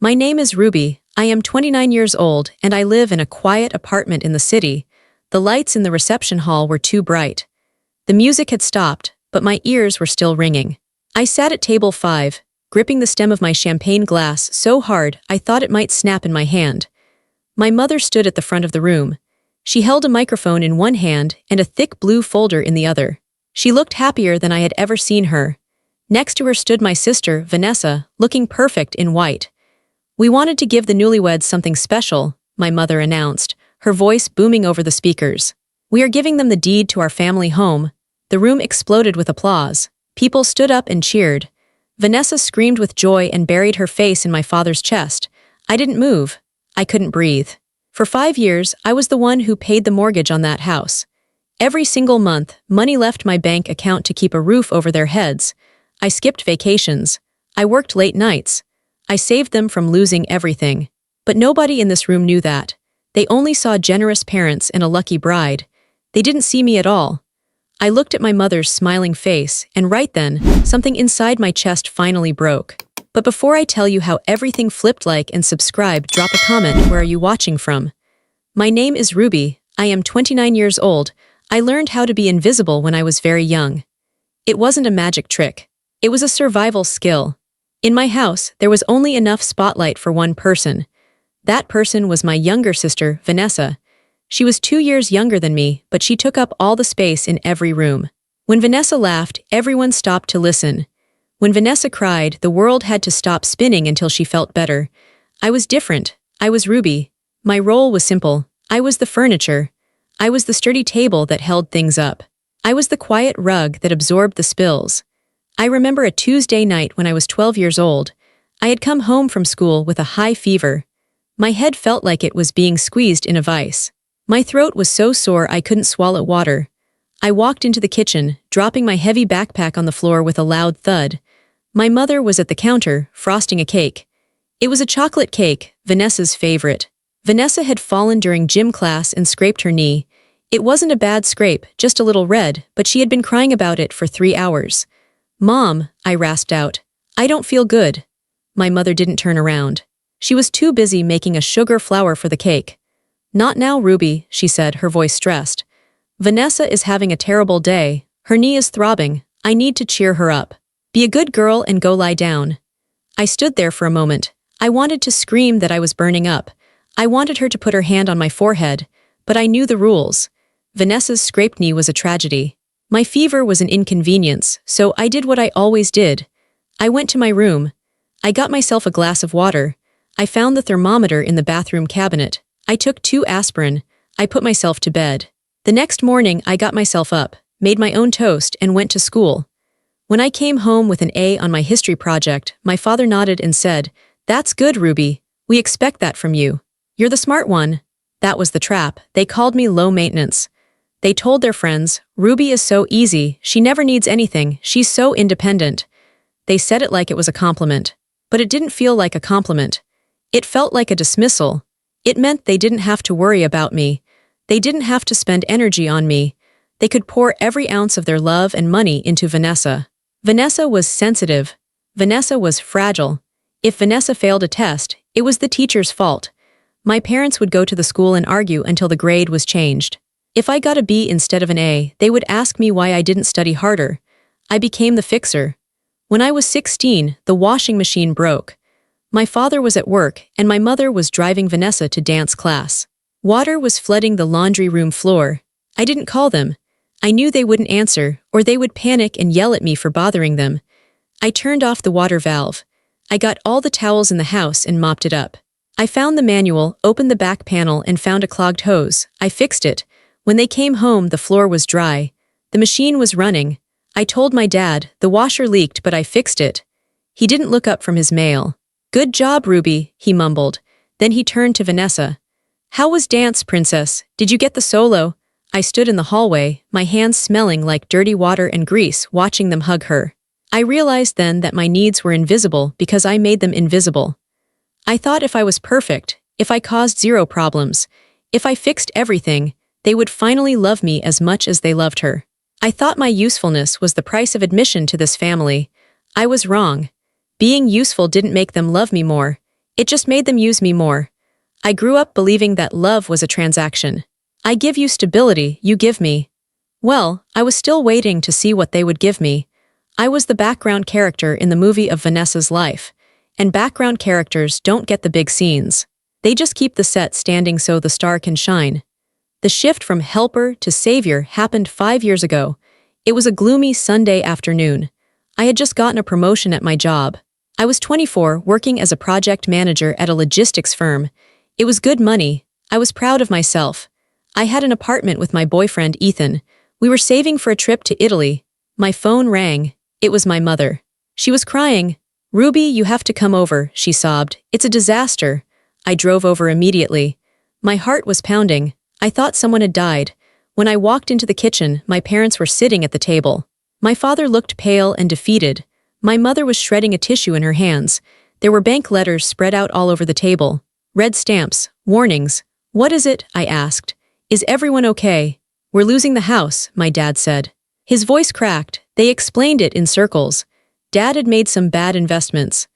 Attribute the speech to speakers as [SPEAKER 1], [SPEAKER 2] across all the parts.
[SPEAKER 1] My name is Ruby. I am 29 years old and I live in a quiet apartment in the city. The lights in the reception hall were too bright. The music had stopped, but my ears were still ringing. I sat at table 5, gripping the stem of my champagne glass so hard I thought it might snap in my hand. My mother stood at the front of the room. She held a microphone in one hand and a thick blue folder in the other. She looked happier than I had ever seen her. Next to her stood my sister, Vanessa, looking perfect in white. "We wanted to give the newlyweds something special," my mother announced, her voice booming over the speakers. "We are giving them the deed to our family home." The room exploded with applause. People stood up and cheered. Vanessa screamed with joy and buried her face in my father's chest. I didn't move. I couldn't breathe. For 5 years, I was the one who paid the mortgage on that house. Every single month, money left my bank account to keep a roof over their heads. I skipped vacations. I worked late nights. I saved them from losing everything. But nobody in this room knew that. They only saw generous parents and a lucky bride. They didn't see me at all. I looked at my mother's smiling face, and right then, something inside my chest finally broke. But before I tell you how everything flipped, like and subscribe, drop a comment. Where are you watching from? My name is Ruby. I am 29 years old. I learned how to be invisible when I was very young. It wasn't a magic trick. It was a survival skill. In my house, there was only enough spotlight for one person. That person was my younger sister, Vanessa. She was 2 years younger than me, but she took up all the space in every room. When Vanessa laughed, everyone stopped to listen. When Vanessa cried, the world had to stop spinning until she felt better. I was different. I was Ruby. My role was simple. I was the furniture. I was the sturdy table that held things up. I was the quiet rug that absorbed the spills. I remember a Tuesday night when I was 12 years old. I had come home from school with a high fever. My head felt like it was being squeezed in a vice. My throat was so sore I couldn't swallow water. I walked into the kitchen, dropping my heavy backpack on the floor with a loud thud. My mother was at the counter, frosting a cake. It was a chocolate cake, Vanessa's favorite. Vanessa had fallen during gym class and scraped her knee. It wasn't a bad scrape, just a little red, but she had been crying about it for 3 hours. "Mom," I rasped out, "I don't feel good." My mother didn't turn around. She was too busy making a sugar flour for the cake. "Not now, Ruby," she said, her voice stressed. "Vanessa is having a terrible day. Her knee is throbbing. I need to cheer her up. Be a good girl and go lie down." I stood there for a moment. I wanted to scream that I was burning up. I wanted her to put her hand on my forehead, but I knew the rules. Vanessa's scraped knee was a tragedy. My fever was an inconvenience, so I did what I always did. I went to my room. I got myself a glass of water. I found the thermometer in the bathroom cabinet. I took 2 aspirin. I put myself to bed. The next morning, I got myself up, made my own toast, and went to school. When I came home with an A on my history project, my father nodded and said, "That's good, Ruby. We expect that from you. You're the smart one." That was the trap. They called me low maintenance. They told their friends, "Ruby is so easy, she never needs anything, she's so independent." They said it like it was a compliment. But it didn't feel like a compliment. It felt like a dismissal. It meant they didn't have to worry about me. They didn't have to spend energy on me. They could pour every ounce of their love and money into Vanessa. Vanessa was sensitive. Vanessa was fragile. If Vanessa failed a test, it was the teacher's fault. My parents would go to the school and argue until the grade was changed. If I got a B instead of an A, they would ask me why I didn't study harder. I became the fixer. When I was 16, the washing machine broke. My father was at work, and my mother was driving Vanessa to dance class. Water was flooding the laundry room floor. I didn't call them. I knew they wouldn't answer, or they would panic and yell at me for bothering them. I turned off the water valve. I got all the towels in the house and mopped it up. I found the manual, opened the back panel, and found a clogged hose. I fixed it. When they came home, the floor was dry. The machine was running. I told my dad, "The washer leaked, but I fixed it." He didn't look up from his mail. "Good job, Ruby," he mumbled. Then he turned to Vanessa. "How was dance, princess? Did you get the solo?" I stood in the hallway, my hands smelling like dirty water and grease, watching them hug her. I realized then that my needs were invisible because I made them invisible. I thought if I was perfect, if I caused 0 problems, if I fixed everything, they would finally love me as much as they loved her. I thought my usefulness was the price of admission to this family. I was wrong. Being useful didn't make them love me more. It just made them use me more. I grew up believing that love was a transaction. I give you stability, you give me. Well, I was still waiting to see what they would give me. I was the background character in the movie of Vanessa's life, and background characters don't get the big scenes. They just keep the set standing so the star can shine. The shift from helper to savior happened 5 years ago. It was a gloomy Sunday afternoon. I had just gotten a promotion at my job. I was 24, working as a project manager at a logistics firm. It was good money. I was proud of myself. I had an apartment with my boyfriend, Ethan. We were saving for a trip to Italy. My phone rang. It was my mother. She was crying. "Ruby, you have to come over," she sobbed. "It's a disaster." I drove over immediately. My heart was pounding. I thought someone had died. When I walked into the kitchen, my parents were sitting at the table. My father looked pale and defeated. My mother was shredding a tissue in her hands. There were bank letters spread out all over the table. Red stamps, warnings. "What is it?" I asked. "Is everyone okay?" "We're losing the house," my dad said. His voice cracked. They explained it in circles. Dad had made some bad investments.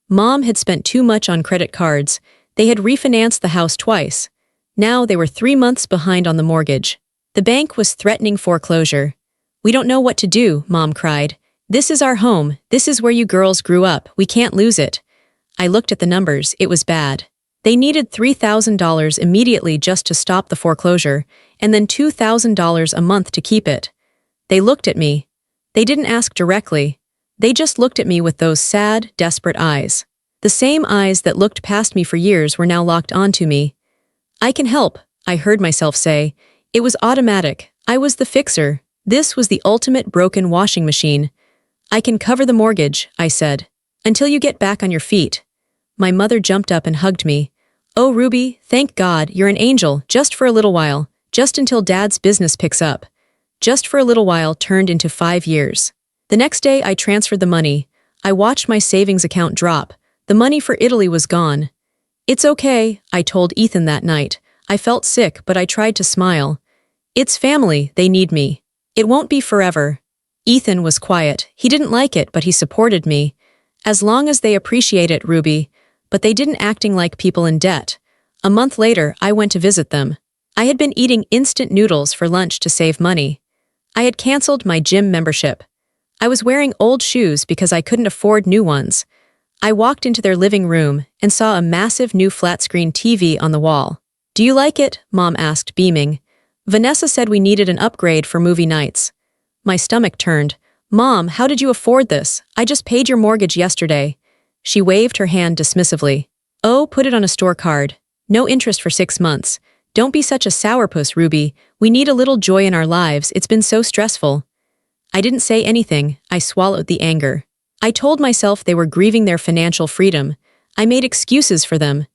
[SPEAKER 1] Mom had spent too much on credit cards. They had refinanced the house twice. Now they were 3 months behind on the mortgage. The bank was threatening foreclosure. "We don't know what to do," Mom cried. "This is our home. This is where you girls grew up. We can't lose it." I looked at the numbers. It was bad. They needed $3,000 immediately just to stop the foreclosure, and then $2,000 a month to keep it. They looked at me. They didn't ask directly. They just looked at me with those sad, desperate eyes. The same eyes that looked past me for years were now locked onto me. "I can help," I heard myself say. It was automatic. I was the fixer. This was the ultimate broken washing machine. "I can cover the mortgage," I said. "Until you get back on your feet." My mother jumped up and hugged me. "Oh, Ruby, thank God, you're an angel, just for a little while, just until Dad's business picks up." Just for a little while turned into 5 years. The next day I transferred the money. I watched my savings account drop. The money for Italy was gone. "It's okay," I told Ethan that night. I felt sick, but I tried to smile. "It's family, they need me. It won't be forever." Ethan was quiet. He didn't like it, but he supported me. "As long as they appreciate it, Ruby." But they didn't, acting like people in debt. A month later, I went to visit them. I had been eating instant noodles for lunch to save money. I had canceled my gym membership. I was wearing old shoes because I couldn't afford new ones. I walked into their living room and saw a massive new flat-screen TV on the wall. "Do you like it?" Mom asked, beaming. "Vanessa said we needed an upgrade for movie nights." My stomach turned. "Mom, how did you afford this? I just paid your mortgage yesterday." She waved her hand dismissively. "Oh, put it on a store card. No interest for 6 months. Don't be such a sourpuss, Ruby. We need a little joy in our lives. It's been so stressful." I didn't say anything. I swallowed the anger. I told myself they were grieving their financial freedom. I made excuses for them.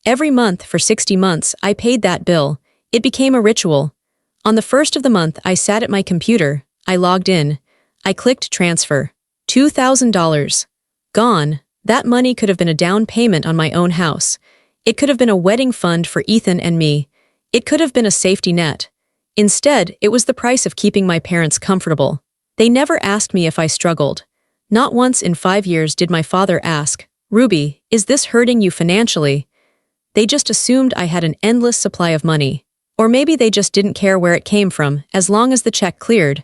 [SPEAKER 1] Every month for 60 months, I paid that bill. It became a ritual. On the first of the month, I sat at my computer. I logged in. I clicked transfer. $2,000. Gone. That money could have been a down payment on my own house. It could have been a wedding fund for Ethan and me. It could have been a safety net. Instead, it was the price of keeping my parents comfortable. They never asked me if I struggled. Not once in 5 years did my father ask, "Ruby, is this hurting you financially?" They just assumed I had an endless supply of money. Or maybe they just didn't care where it came from, as long as the check cleared.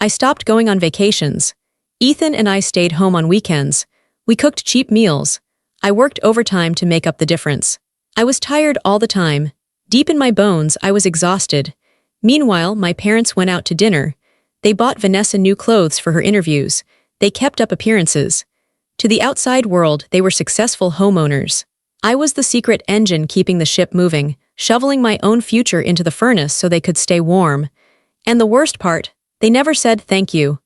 [SPEAKER 1] I stopped going on vacations. Ethan and I stayed home on weekends. We cooked cheap meals. I worked overtime to make up the difference. I was tired all the time. Deep in my bones, I was exhausted. Meanwhile, my parents went out to dinner. They bought Vanessa new clothes for her interviews. They kept up appearances. To the outside world, they were successful homeowners. I was the secret engine keeping the ship moving, shoveling my own future into the furnace so they could stay warm. And the worst part, they never said thank you.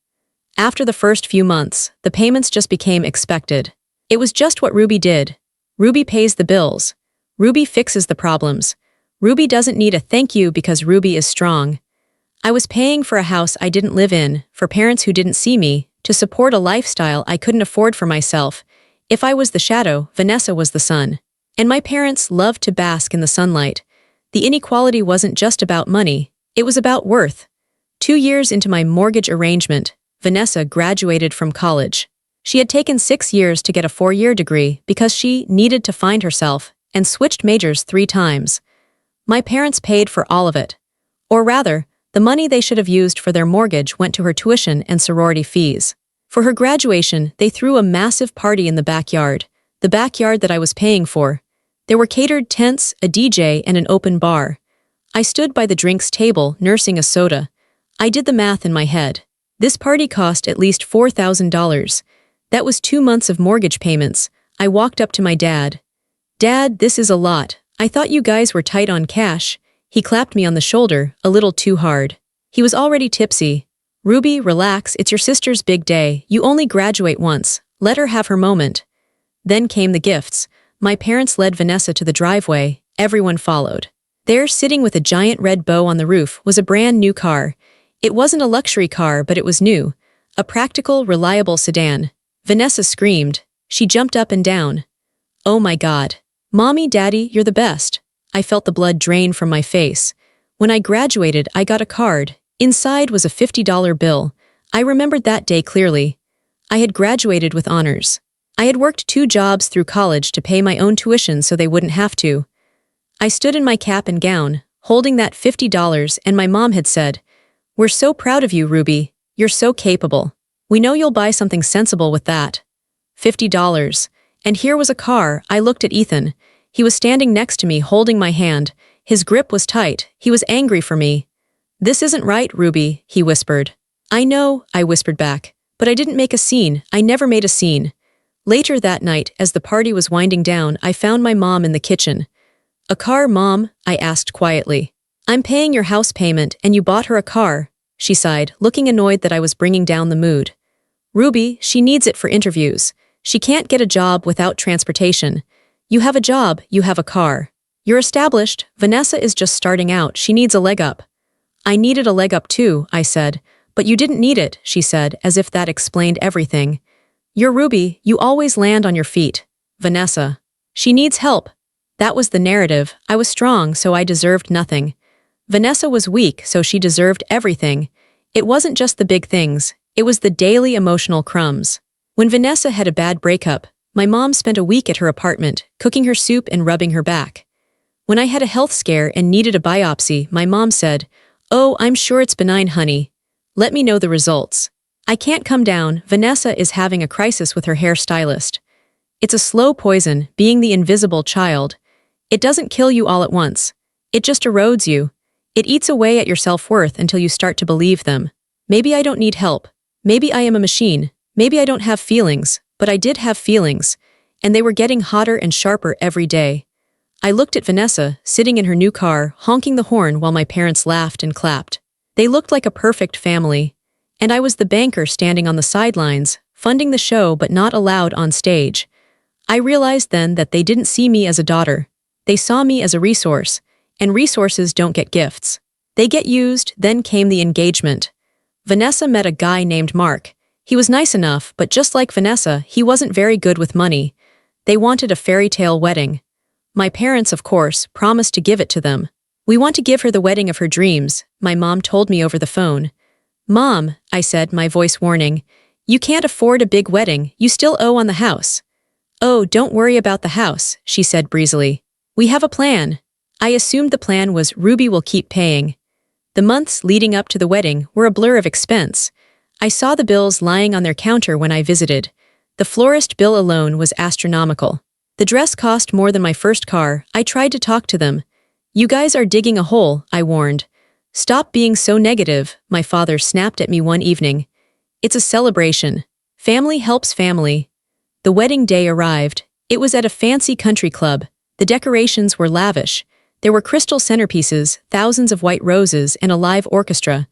[SPEAKER 1] After the first few months, the payments just became expected. It was just what Ruby did. Ruby pays the bills. Ruby fixes the problems. Ruby doesn't need a thank you because Ruby is strong. I was paying for a house I didn't live in, for parents who didn't see me, to support a lifestyle I couldn't afford for myself. If I was the shadow, Vanessa was the sun. And my parents loved to bask in the sunlight. The inequality wasn't just about money, it was about worth. 2 years into my mortgage arrangement, Vanessa graduated from college. She had taken 6 years to get a 4-year degree because she needed to find herself and switched majors 3 times. My parents paid for all of it. Or rather, the money they should have used for their mortgage went to her tuition and sorority fees. For her graduation, they threw a massive party in the backyard that I was paying for. There were catered tents, a DJ, and an open bar. I stood by the drinks table, nursing a soda. I did the math in my head. This party cost at least $4,000. That was 2 months of mortgage payments. I walked up to my dad. "Dad, this is a lot. I thought you guys were tight on cash." He clapped me on the shoulder, a little too hard. He was already tipsy. "Ruby, relax, it's your sister's big day. You only graduate once. Let her have her moment." Then came the gifts. My parents led Vanessa to the driveway. Everyone followed. There, sitting with a giant red bow on the roof, was a brand new car. It wasn't a luxury car, but it was new. A practical, reliable sedan. Vanessa screamed. She jumped up and down. "Oh my God. Mommy, Daddy, you're the best." I felt the blood drain from my face. When I graduated, I got a card. Inside was a $50 bill. I remembered that day clearly. I had graduated with honors. I had worked 2 jobs through college to pay my own tuition so they wouldn't have to. I stood in my cap and gown, holding that $50, and my mom had said, "We're so proud of you, Ruby. You're so capable. We know you'll buy something sensible with that." $50. And here was a car. I looked at Ethan. He was standing next to me, holding my hand. His grip was tight. He was angry for me. "This isn't right, Ruby," he whispered. "I know," I whispered back. "But I didn't make a scene. I never made a scene." Later that night, as the party was winding down, I found my mom in the kitchen. "A car, Mom?" I asked quietly. "I'm paying your house payment, and you bought her a car," she sighed, looking annoyed that I was bringing down the mood. "Ruby, she needs it for interviews. She can't get a job without transportation. You have a job, you have a car. You're established. Vanessa is just starting out. She needs a leg up." "I needed a leg up too," I said. "But you didn't need it," she said, as if that explained everything. "You're Ruby. You always land on your feet." "Vanessa. She needs help." That was the narrative. I was strong, so I deserved nothing. Vanessa was weak, so she deserved everything. It wasn't just the big things. It was the daily emotional crumbs. When Vanessa had a bad breakup, my mom spent a week at her apartment, cooking her soup and rubbing her back. When I had a health scare and needed a biopsy, my mom said, "Oh, I'm sure it's benign, honey. Let me know the results." "I can't come down. Vanessa is having a crisis with her hairstylist." It's a slow poison, being the invisible child. It doesn't kill you all at once. It just erodes you. It eats away at your self-worth until you start to believe them. Maybe I don't need help. Maybe I am a machine. Maybe I don't have feelings, but I did have feelings, and they were getting hotter and sharper every day. I looked at Vanessa, sitting in her new car, honking the horn while my parents laughed and clapped. They looked like a perfect family. And I was the banker standing on the sidelines, funding the show but not allowed on stage. I realized then that they didn't see me as a daughter. They saw me as a resource, and resources don't get gifts. They get used. Then came the engagement. Vanessa met a guy named Mark. He was nice enough, but just like Vanessa, he wasn't very good with money. They wanted a fairy tale wedding. My parents, of course, promised to give it to them. "We want to give her the wedding of her dreams," my mom told me over the phone. "Mom," I said, my voice warning, "you can't afford a big wedding. You still owe on the house." "Oh, don't worry about the house," she said breezily. "We have a plan." I assumed the plan was Ruby will keep paying. The months leading up to the wedding were a blur of expense. I saw the bills lying on their counter when I visited. The florist bill alone was astronomical. The dress cost more than my first car. I tried to talk to them. "You guys are digging a hole," I warned. "Stop being so negative," my father snapped at me one evening. "It's a celebration. Family helps family." The wedding day arrived. It was at a fancy country club. The decorations were lavish. There were crystal centerpieces, thousands of white roses, and a live orchestra.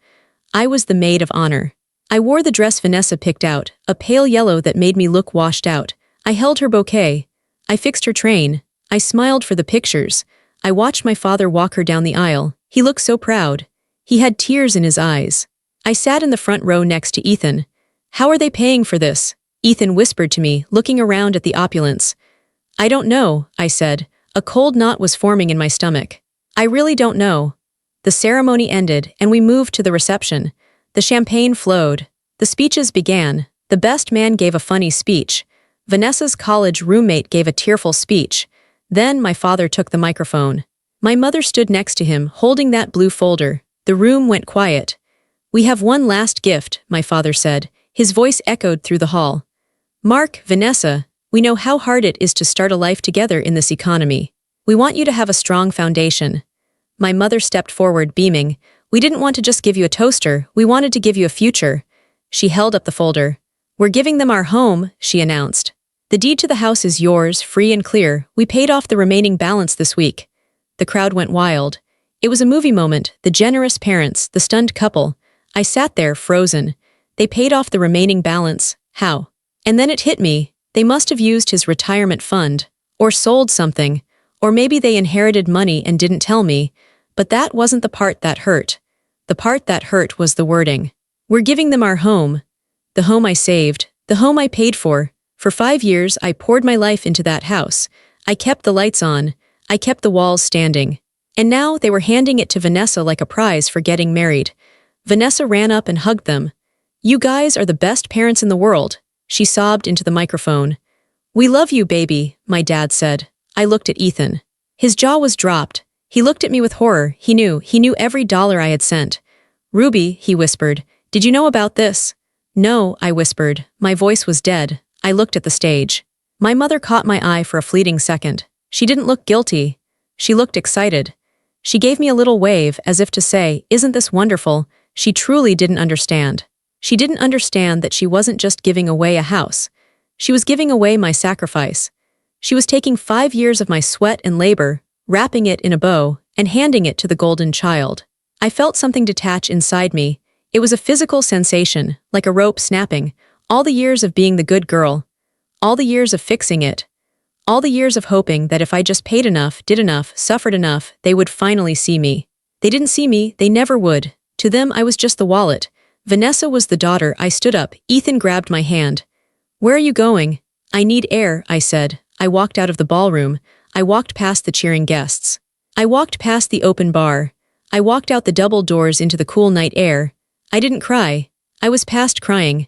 [SPEAKER 1] I was the maid of honor. I wore the dress Vanessa picked out, a pale yellow that made me look washed out. I held her bouquet. I fixed her train. I smiled for the pictures. I watched my father walk her down the aisle. He looked so proud. He had tears in his eyes. I sat in the front row next to Ethan. "How are they paying for this?" Ethan whispered to me, looking around at the opulence. "I don't know," I said. A cold knot was forming in my stomach. "I really don't know." The ceremony ended, and we moved to the reception. The champagne flowed. The speeches began. The best man gave a funny speech. Vanessa's college roommate gave a tearful speech. Then my father took the microphone. My mother stood next to him, holding that blue folder. The room went quiet. "We have one last gift," my father said. His voice echoed through the hall. "Mark, Vanessa, we know how hard it is to start a life together in this economy. We want you to have a strong foundation." My mother stepped forward, beaming. "We didn't want to just give you a toaster, we wanted to give you a future." She held up the folder. "We're giving them our home," she announced. "The deed to the house is yours, free and clear. We paid off the remaining balance this week." The crowd went wild. It was a movie moment, the generous parents, the stunned couple. I sat there, frozen. They paid off the remaining balance. How? And then it hit me. They must have used his retirement fund. Or sold something. Or maybe they inherited money and didn't tell me. But that wasn't the part that hurt. The part that hurt was the wording. "We're giving them our home." The home I saved. The home I paid for. For 5 years, I poured my life into that house. I kept the lights on. I kept the walls standing. And now they were handing it to Vanessa like a prize for getting married. Vanessa ran up and hugged them. "You guys are the best parents in the world," she sobbed into the microphone. "We love you, baby," my dad said. I looked at Ethan. His jaw was dropped. He looked at me with horror. He knew every dollar I had sent. "Ruby," he whispered, "did you know about this?" "No," I whispered. My voice was dead. I looked at the stage. My mother caught my eye for a fleeting second. She didn't look guilty. She looked excited. She gave me a little wave, as if to say, "Isn't this wonderful?" She truly didn't understand. She didn't understand that she wasn't just giving away a house. She was giving away my sacrifice. She was taking 5 years of my sweat and labor, wrapping it in a bow, and handing it to the golden child. I felt something detach inside me. It was a physical sensation, like a rope snapping. All the years of being the good girl. All the years of fixing it. All the years of hoping that if I just paid enough, did enough, suffered enough, they would finally see me. They didn't see me, they never would. To them, I was just the wallet. Vanessa was the daughter. I stood up. Ethan grabbed my hand. "Where are you going?" "I need air," I said. I walked out of the ballroom. I walked past the cheering guests. I walked past the open bar. I walked out the double doors into the cool night air. I didn't cry. I was past crying.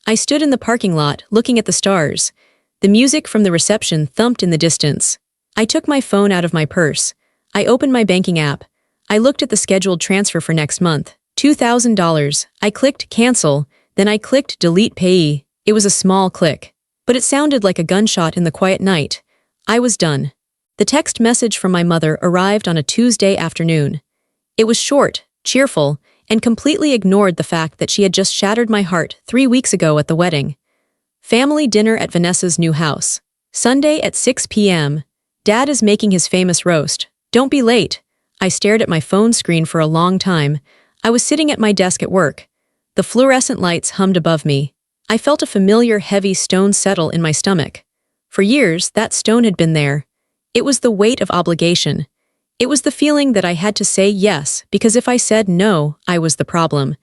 [SPEAKER 1] I stood in the parking lot, looking at the stars. The music from the reception thumped in the distance. I took my phone out of my purse. I opened my banking app. I looked at the scheduled transfer for next month. $2,000. I clicked cancel, then I clicked delete payee. It was a small click. But it sounded like a gunshot in the quiet night. I was done. The text message from my mother arrived on a Tuesday afternoon. It was short, cheerful, and completely ignored the fact that she had just shattered my heart 3 weeks ago at the wedding. Family dinner at Vanessa's new house. Sunday at 6 p.m. Dad is making his famous roast. Don't be late. I stared at my phone screen for a long time. I was sitting at my desk at work. The fluorescent lights hummed above me. I felt a familiar heavy stone settle in my stomach. For years, that stone had been there. It was the weight of obligation. It was the feeling that I had to say yes, because if I said no, I was the problem.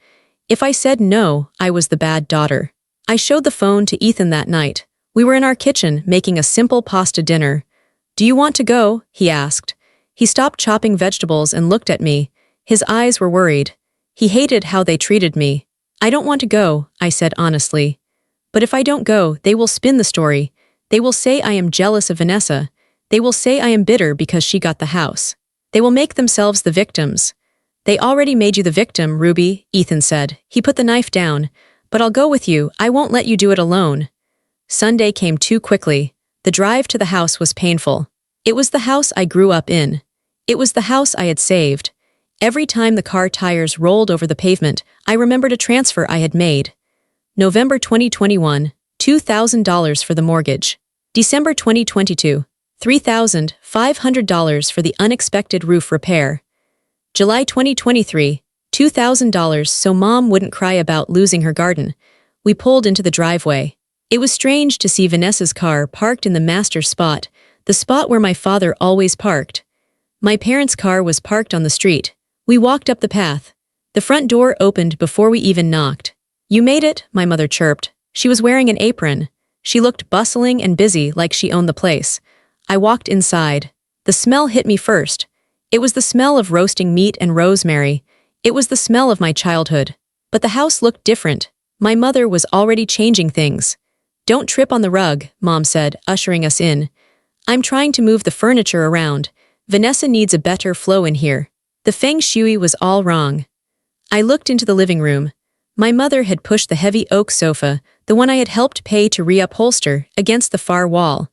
[SPEAKER 1] If I said no, I was the bad daughter. I showed the phone to Ethan that night. We were in our kitchen making a simple pasta dinner. "Do you want to go?" he asked. He stopped chopping vegetables and looked at me. His eyes were worried. He hated how they treated me. "I don't want to go," I said honestly. "But if I don't go, they will spin the story. They will say I am jealous of Vanessa. They will say I am bitter because she got the house. They will make themselves the victims." "They already made you the victim, Ruby," Ethan said. He put the knife down. "But I'll go with you. I won't let you do it alone." Sunday came too quickly. The drive to the house was painful. It was the house I grew up in. It was the house I had saved. Every time the car tires rolled over the pavement, I remembered a transfer I had made. November 2021, $2,000 for the mortgage. December 2022, $3,500 for the unexpected roof repair. July 2023, $2,000 so Mom wouldn't cry about losing her garden. We pulled into the driveway. It was strange to see Vanessa's car parked in the master spot, the spot where my father always parked. My parents' car was parked on the street. We walked up the path. The front door opened before we even knocked. "You made it," my mother chirped. She was wearing an apron. She looked bustling and busy like she owned the place. I walked inside. The smell hit me first. It was the smell of roasting meat and rosemary. It was the smell of my childhood. But the house looked different. My mother was already changing things. "Don't trip on the rug," Mom said, ushering us in. "I'm trying to move the furniture around. Vanessa needs a better flow in here." The feng shui was all wrong. I looked into the living room. My mother had pushed the heavy oak sofa, the one I had helped pay to reupholster, against the far wall.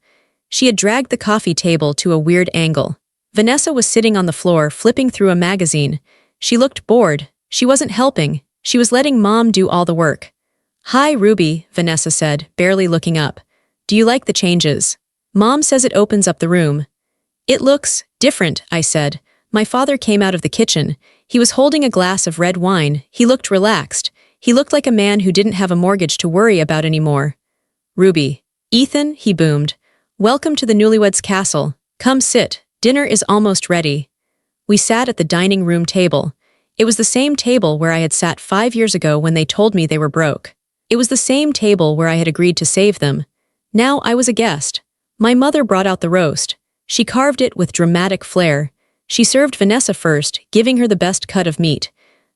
[SPEAKER 1] She had dragged the coffee table to a weird angle. Vanessa was sitting on the floor, flipping through a magazine. She looked bored. She wasn't helping. She was letting Mom do all the work. "Hi, Ruby," Vanessa said, barely looking up. "Do you like the changes? Mom says it opens up the room." "It looks different," I said. My father came out of the kitchen. He was holding a glass of red wine. He looked relaxed. He looked like a man who didn't have a mortgage to worry about anymore. "Ruby." "Ethan," he boomed. "Welcome to the newlyweds' castle. Come sit. Dinner is almost ready." We sat at the dining room table. It was the same table where I had sat 5 years ago when they told me they were broke. It was the same table where I had agreed to save them. Now I was a guest. My mother brought out the roast. She carved it with dramatic flair. She served Vanessa first, giving her the best cut of meat.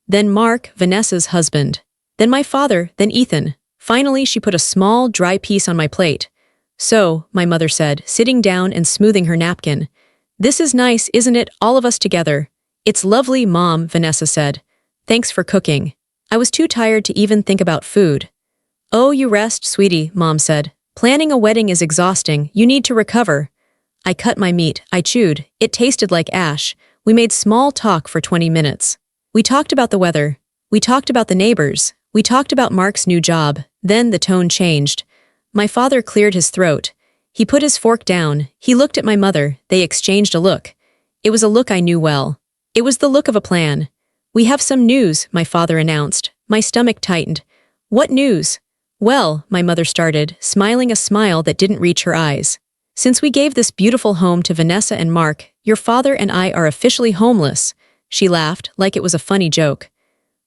[SPEAKER 1] Then Mark, Vanessa's husband. Then my father, then Ethan. Finally, she put a small, dry piece on my plate. "So," my mother said, sitting down and smoothing her napkin. "This is nice, isn't it, all of us together?" "It's lovely, Mom," Vanessa said. "Thanks for cooking." I was too tired to even think about food. "Oh, you rest, sweetie," Mom said. "Planning a wedding is exhausting. You need to recover." I cut my meat. I chewed. It tasted like ash. We made small talk for 20 minutes. We talked about the weather. We talked about the neighbors. We talked about Mark's new job. Then the tone changed. My father cleared his throat. He put his fork down. He looked at my mother. They exchanged a look. It was a look I knew well. It was the look of a plan. "We have some news," my father announced. My stomach tightened. "What news?" "Well," my mother started, smiling a smile that didn't reach her eyes. "Since we gave this beautiful home to Vanessa and Mark, your father and I are officially homeless." She laughed, like it was a funny joke.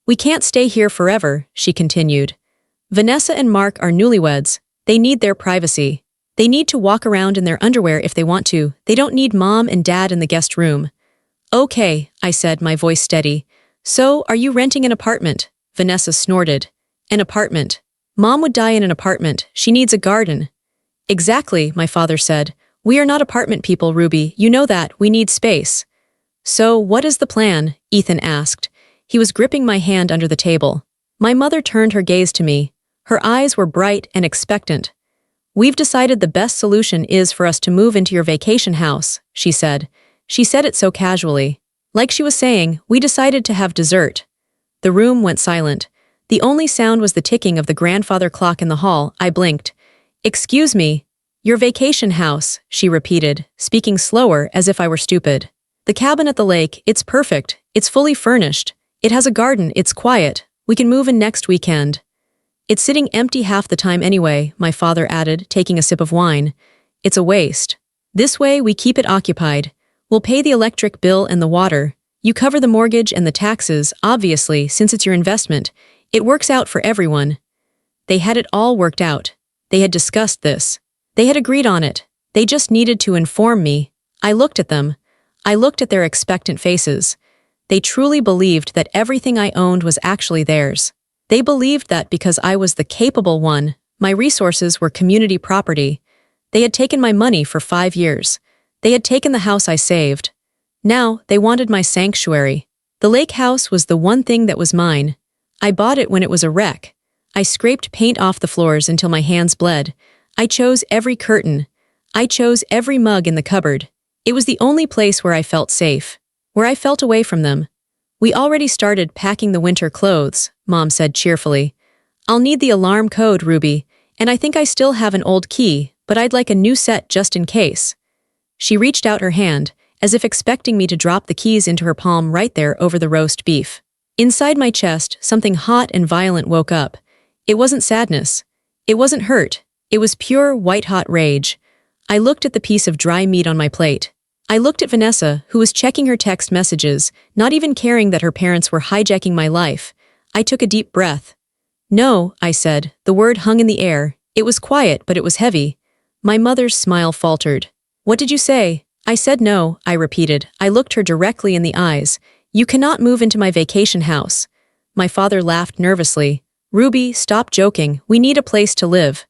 [SPEAKER 1] "We can't stay here forever," she continued. "Vanessa and Mark are newlyweds. They need their privacy. They need to walk around in their underwear if they want to. They don't need Mom and Dad in the guest room." "Okay," I said, my voice steady. "So, are you renting an apartment?" Vanessa snorted. "An apartment. Mom would die in an apartment. She needs a garden." "Exactly," my father said. "We are not apartment people, Ruby. You know that. We need space." "So, what is the plan?" Ethan asked. He was gripping my hand under the table. My mother turned her gaze to me. Her eyes were bright and expectant. "We've decided the best solution is for us to move into your vacation house," she said. She said it so casually. Like she was saying, "We decided to have dessert." The room went silent. The only sound was the ticking of the grandfather clock in the hall. I blinked. "Excuse me." "Your vacation house," she repeated, speaking slower as if I were stupid. "The cabin at the lake, it's perfect. It's fully furnished. It has a garden, it's quiet. We can move in next weekend." "It's sitting empty half the time anyway," my father added, taking a sip of wine. "It's a waste. This way we keep it occupied. We'll pay the electric bill and the water. You cover the mortgage and the taxes, obviously, since it's your investment. It works out for everyone." They had it all worked out. They had discussed this. They had agreed on it. They just needed to inform me. I looked at them. I looked at their expectant faces. They truly believed that everything I owned was actually theirs. They believed that because I was the capable one, my resources were community property. They had taken my money for 5 years. They had taken the house I saved. Now, they wanted my sanctuary. The lake house was the one thing that was mine. I bought it when it was a wreck. I scraped paint off the floors until my hands bled. I chose every curtain. I chose every mug in the cupboard. It was the only place where I felt safe, where I felt away from them. "We already started packing the winter clothes," Mom said cheerfully. "I'll need the alarm code, Ruby, and I think I still have an old key, but I'd like a new set just in case." She reached out her hand, as if expecting me to drop the keys into her palm right there over the roast beef. Inside my chest, something hot and violent woke up. It wasn't sadness. It wasn't hurt. It was pure, white-hot rage. I looked at the piece of dry meat on my plate. I looked at Vanessa, who was checking her text messages, not even caring that her parents were hijacking my life. I took a deep breath. "No," I said. The word hung in the air. It was quiet, but it was heavy. My mother's smile faltered. "What did you say?" I said no, I repeated. I looked her directly in the eyes. "You cannot move into my vacation house." My father laughed nervously. Ruby, stop joking, we need a place to live.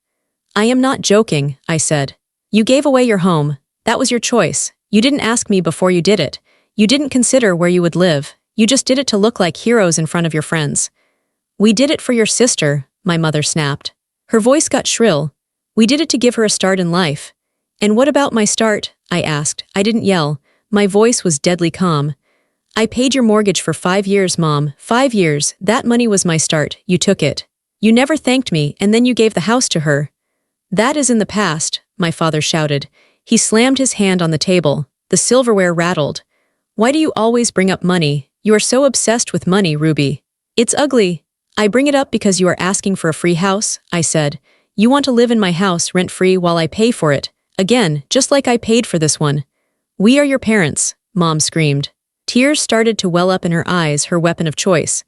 [SPEAKER 1] I am not joking, I said. You gave away your home. That was your choice. You didn't ask me before you did it. You didn't consider where you would live. You just did it to look like heroes in front of your friends. We did it for your sister, my mother snapped. Her voice got shrill. We did it to give her a start in life. And what about my start? I asked. I didn't yell. My voice was deadly calm. I paid your mortgage for 5 years, Mom. 5 years. That money was my start. You took it. You never thanked me, and then you gave the house to her. That is in the past, my father shouted. He slammed his hand on the table. The silverware rattled. Why do you always bring up money? You are so obsessed with money, Ruby. It's ugly. I bring it up because you are asking for a free house, I said. You want to live in my house rent-free while I pay for it. Again, just like I paid for this one. We are your parents, Mom screamed. Tears started to well up in her eyes, her weapon of choice.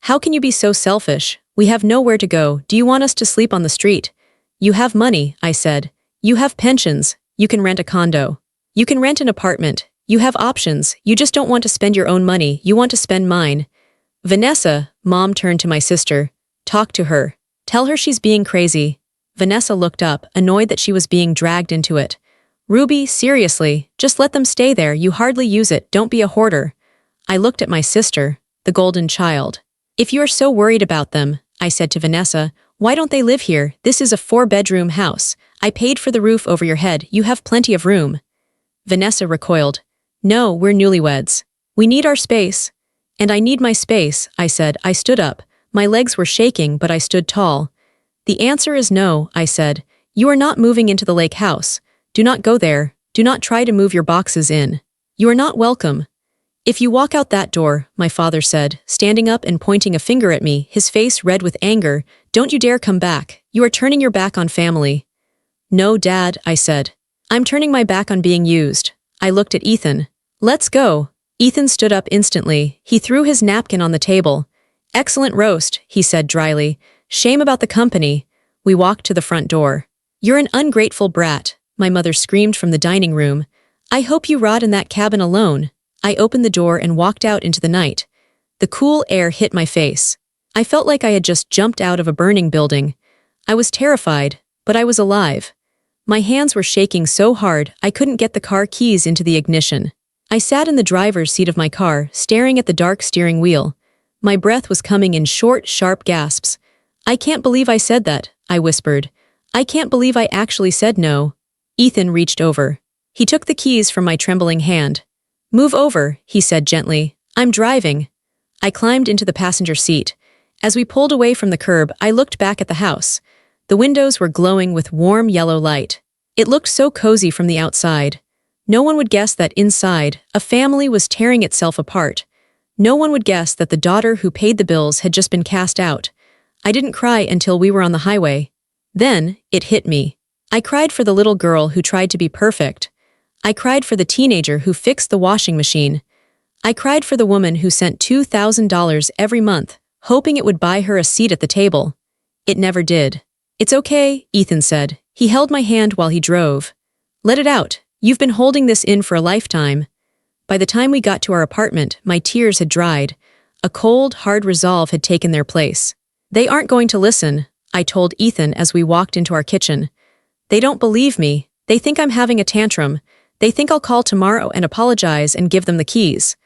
[SPEAKER 1] How can you be so selfish? We have nowhere to go. Do you want us to sleep on the street? You have money, I said. You have pensions. You can rent a condo. You can rent an apartment. You have options. You just don't want to spend your own money. You want to spend mine. Vanessa, Mom turned to my sister. Talk to her. Tell her she's being crazy. Vanessa looked up, annoyed that she was being dragged into it. Ruby, seriously, just let them stay there. You hardly use it. Don't be a hoarder. I looked at my sister, the golden child. If you are so worried about them, I said to Vanessa, why don't they live here? This is a 4-bedroom house. I paid for the roof over your head. You have plenty of room. Vanessa recoiled. No, we're newlyweds. We need our space. And I need my space, I said. I stood up. My legs were shaking, but I stood tall. The answer is no, I said. You are not moving into the lake house. Do not go there. Do not try to move your boxes in. You are not welcome. If you walk out that door, my father said, standing up and pointing a finger at me, his face red with anger, don't you dare come back. You are turning your back on family. No, Dad, I said. I'm turning my back on being used. I looked at Ethan. Let's go. Ethan stood up instantly. He threw his napkin on the table. Excellent roast, he said dryly. Shame about the company. We walked to the front door. You're an ungrateful brat, my mother screamed from the dining room. I hope you rot in that cabin alone. I opened the door and walked out into the night. The cool air hit my face. I felt like I had just jumped out of a burning building. I was terrified, but I was alive. My hands were shaking so hard I couldn't get the car keys into the ignition. I sat in the driver's seat of my car, staring at the dark steering wheel. My breath was coming in short, sharp gasps. I can't believe I said that, I whispered. I can't believe I actually said no. Ethan reached over. He took the keys from my trembling hand. Move over, he said gently. I'm driving. I climbed into the passenger seat. As we pulled away from the curb, I looked back at the house. The windows were glowing with warm yellow light. It looked so cozy from the outside. No one would guess that inside, a family was tearing itself apart. No one would guess that the daughter who paid the bills had just been cast out. I didn't cry until we were on the highway. Then, it hit me. I cried for the little girl who tried to be perfect. I cried for the teenager who fixed the washing machine. I cried for the woman who sent $2,000 every month, hoping it would buy her a seat at the table. It never did. It's okay, Ethan said. He held my hand while he drove. Let it out. You've been holding this in for a lifetime. By the time we got to our apartment, my tears had dried. A cold, hard resolve had taken their place. They aren't going to listen, I told Ethan as we walked into our kitchen. They don't believe me. They think I'm having a tantrum. They think I'll call tomorrow and apologize and give them the keys.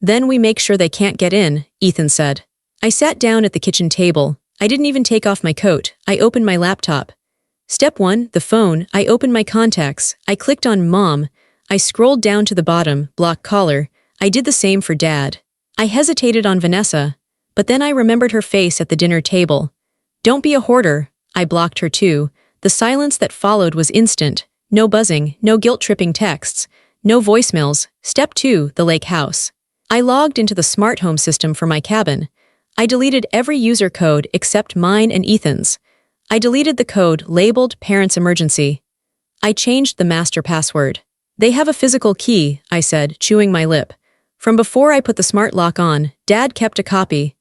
[SPEAKER 1] Then we make sure they can't get in, Ethan said. I sat down at the kitchen table. I didn't even take off my coat. I opened my laptop. Step 1, the phone. I opened my contacts. I clicked on Mom. I scrolled down to the bottom, block caller. I did the same for Dad. I hesitated on Vanessa, but then I remembered her face at the dinner table. Don't be a hoarder. I blocked her too. The silence that followed was instant. No buzzing, no guilt-tripping texts, no voicemails. Step 2, the lake house. I logged into the smart home system for my cabin. I deleted every user code except mine and Ethan's. I deleted the code labeled Parents Emergency. I changed the master password. They have a physical key, I said, chewing my lip. From before I put the smart lock on, Dad kept a copy.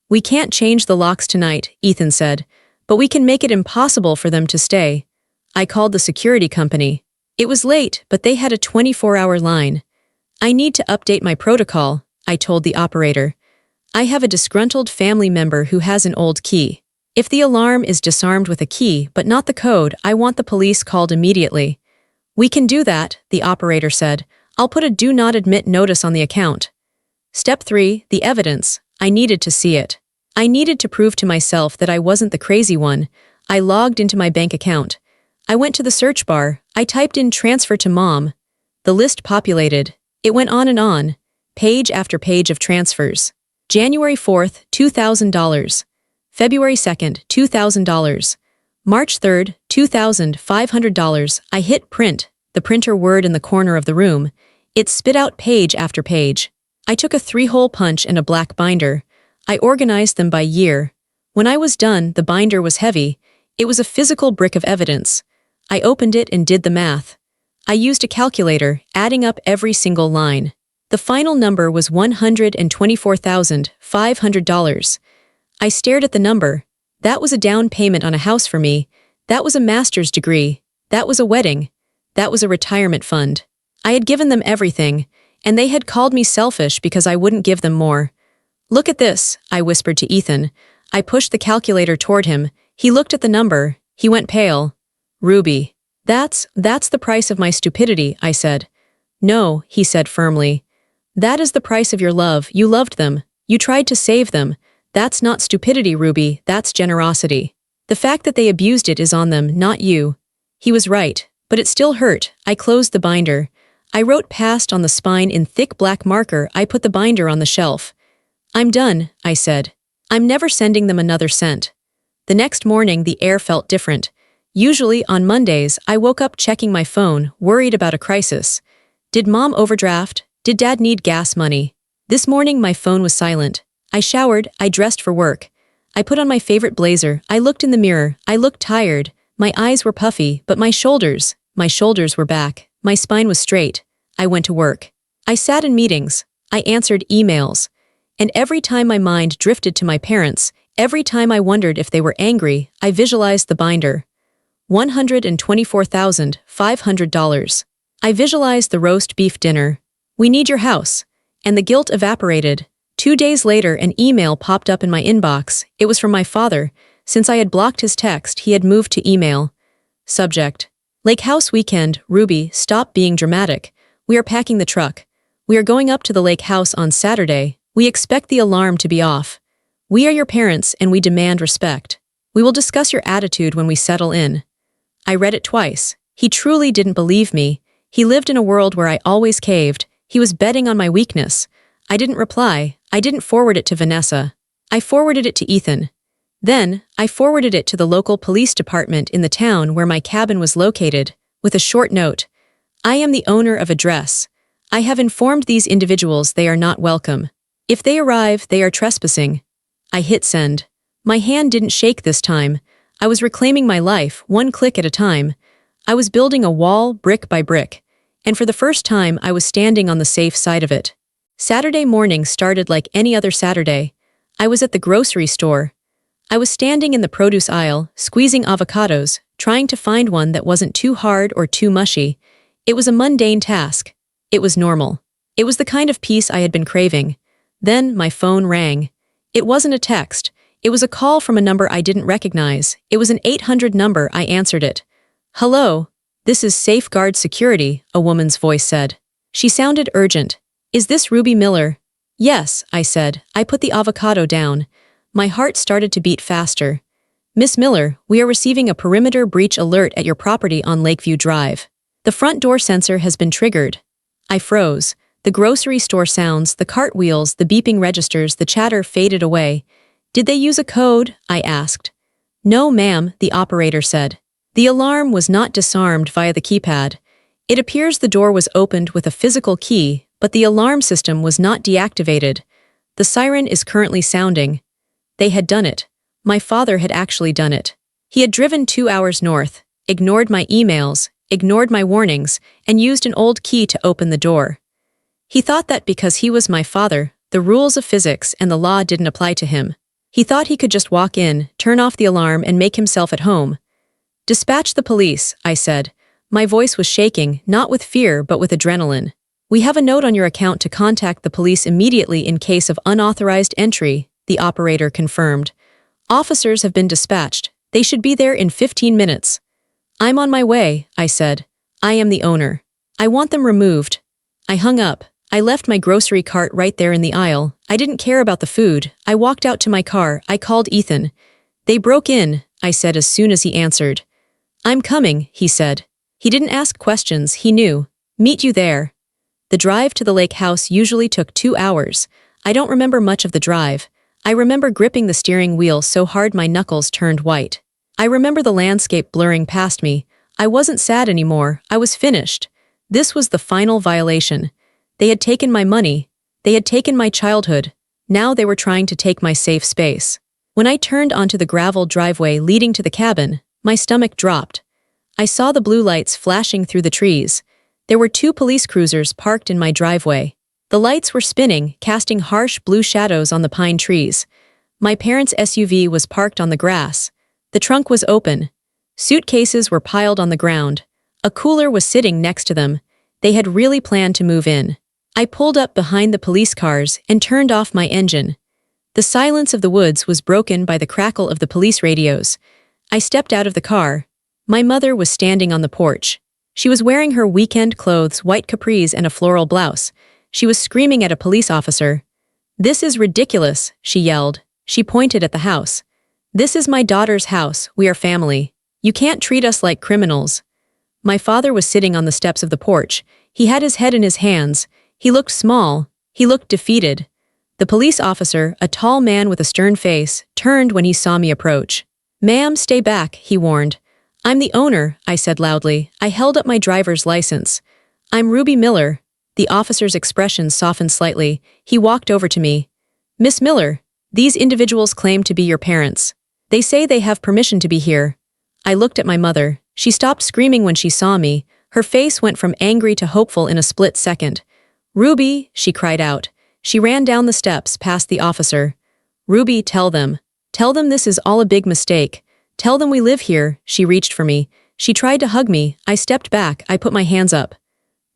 [SPEAKER 1] We can't change the locks tonight, Ethan said, but we can make it impossible for them to stay. I called the security company. It was late, but they had a 24-hour line. I need to update my protocol, I told the operator. I have a disgruntled family member who has an old key. If the alarm is disarmed with a key but not the code, I want the police called immediately. We can do that, the operator said. I'll put a do not admit notice on the account. Step 3, the evidence. I needed to see it. I needed to prove to myself that I wasn't the crazy one. I logged into my bank account. I went to the search bar. I typed in transfer to mom. The list populated. It went on and on. Page after page of transfers. January 4th, $2,000. February 2nd, $2,000. March 3rd, $2,500. I hit print, the printer word in the corner of the room. It spit out page after page. I took a 3-hole punch and a black binder. I organized them by year. When I was done, the binder was heavy. It was a physical brick of evidence. I opened it and did the math. I used a calculator, adding up every single line. The final number was $124,500. I stared at the number. That was a down payment on a house for me. That was a master's degree. That was a wedding. That was a retirement fund. I had given them everything, and they had called me selfish because I wouldn't give them more. Look at this, I whispered to Ethan. I pushed the calculator toward him. He looked at the number. He went pale. Ruby. That's the price of my stupidity, I said. No, he said firmly. That is the price of your love. You loved them. You tried to save them. That's not stupidity, Ruby. That's generosity. The fact that they abused it is on them, not you. He was right, but it still hurt. I closed the binder. I wrote past on the spine in thick black marker. I put the binder on the shelf. I'm done, I said. I'm never sending them another cent. The next morning, the air felt different. Usually, on Mondays, I woke up checking my phone, worried about a crisis. Did mom overdraft? Did dad need gas money? This morning, my phone was silent. I showered, I dressed for work. I put on my favorite blazer. I looked in the mirror. I looked tired. My eyes were puffy, but my shoulders were back. My spine was straight. I went to work. I sat in meetings. I answered emails. And every time my mind drifted to my parents, every time I wondered if they were angry, I visualized the binder. $124,500. I visualized the roast beef dinner. We need your house. And the guilt evaporated. 2 days later, an email popped up in my inbox. It was from my father. Since I had blocked his text, he had moved to email. Subject: Lake House weekend. Ruby, stop being dramatic. We are packing the truck. We are going up to the lake house on Saturday. We expect the alarm to be off. We are your parents and we demand respect. We will discuss your attitude when we settle in. I read it twice. He truly didn't believe me. He lived in a world where I always caved. He was betting on my weakness. I didn't reply. I didn't forward it to Vanessa. I forwarded it to Ethan. Then, I forwarded it to the local police department in the town where my cabin was located, with a short note. I am the owner of address. I have informed these individuals they are not welcome. If they arrive, they are trespassing. I hit send. My hand didn't shake this time. I was reclaiming my life, one click at a time. I was building a wall, brick by brick. And for the first time, I was standing on the safe side of it. Saturday morning started like any other Saturday. I was at the grocery store. I was standing in the produce aisle, squeezing avocados, trying to find one that wasn't too hard or too mushy. It was a mundane task. It was normal. It was the kind of peace I had been craving. Then my phone rang. It wasn't a text. It was a call from a number I didn't recognize. It was an 800 number. I answered it. Hello, this is Safeguard Security, a woman's voice said. She sounded urgent. Is this Ruby Miller? Yes, I said. I put the avocado down. My heart started to beat faster. Miss Miller, we are receiving a perimeter breach alert at your property on Lakeview Drive. The front door sensor has been triggered. I froze. The grocery store sounds, the cartwheels, the beeping registers, the chatter faded away. Did they use a code? I asked. No, ma'am, the operator said. The alarm was not disarmed via the keypad. It appears the door was opened with a physical key, but the alarm system was not deactivated. The siren is currently sounding. They had done it. My father had actually done it. He had driven 2 hours north, ignored my emails, ignored my warnings, and used an old key to open the door. He thought that because he was my father, the rules of physics and the law didn't apply to him. He thought he could just walk in, turn off the alarm, and make himself at home. Dispatch the police, I said. My voice was shaking, not with fear but with adrenaline. We have a note on your account to contact the police immediately in case of unauthorized entry, the operator confirmed. Officers have been dispatched. They should be there in 15 minutes. I'm on my way, I said. I am the owner. I want them removed. I hung up. I left my grocery cart right there in the aisle. I didn't care about the food. I walked out to my car. I called Ethan. They broke in, I said as soon as he answered. I'm coming, he said. He didn't ask questions, he knew. Meet you there. The drive to the lake house usually took 2 hours. I don't remember much of the drive. I remember gripping the steering wheel so hard my knuckles turned white. I remember the landscape blurring past me. I wasn't sad anymore. I was finished. This was the final violation. They had taken my money. They had taken my childhood. Now they were trying to take my safe space. When I turned onto the gravel driveway leading to the cabin, my stomach dropped. I saw the blue lights flashing through the trees. There were 2 police cruisers parked in my driveway. The lights were spinning, casting harsh blue shadows on the pine trees. My parents' SUV was parked on the grass. The trunk was open. Suitcases were piled on the ground. A cooler was sitting next to them. They had really planned to move in. I pulled up behind the police cars and turned off my engine. The silence of the woods was broken by the crackle of the police radios. I stepped out of the car. My mother was standing on the porch. She was wearing her weekend clothes, white capris and a floral blouse. She was screaming at a police officer. "This is ridiculous," she yelled. She pointed at the house. "This is my daughter's house. We are family. You can't treat us like criminals." My father was sitting on the steps of the porch. He had his head in his hands. He looked small. He looked defeated. The police officer, a tall man with a stern face, turned when he saw me approach. "Ma'am, stay back," he warned. "I'm the owner," I said loudly. I held up my driver's license. "I'm Ruby Miller." The officer's expression softened slightly. He walked over to me. "Miss Miller, these individuals claim to be your parents. They say they have permission to be here." I looked at my mother. She stopped screaming when she saw me. Her face went from angry to hopeful in a split second. "Ruby," she cried out. She ran down the steps past the officer. "Ruby, tell them. Tell them this is all a big mistake. Tell them we live here." She reached for me. She tried to hug me. I stepped back. I put my hands up.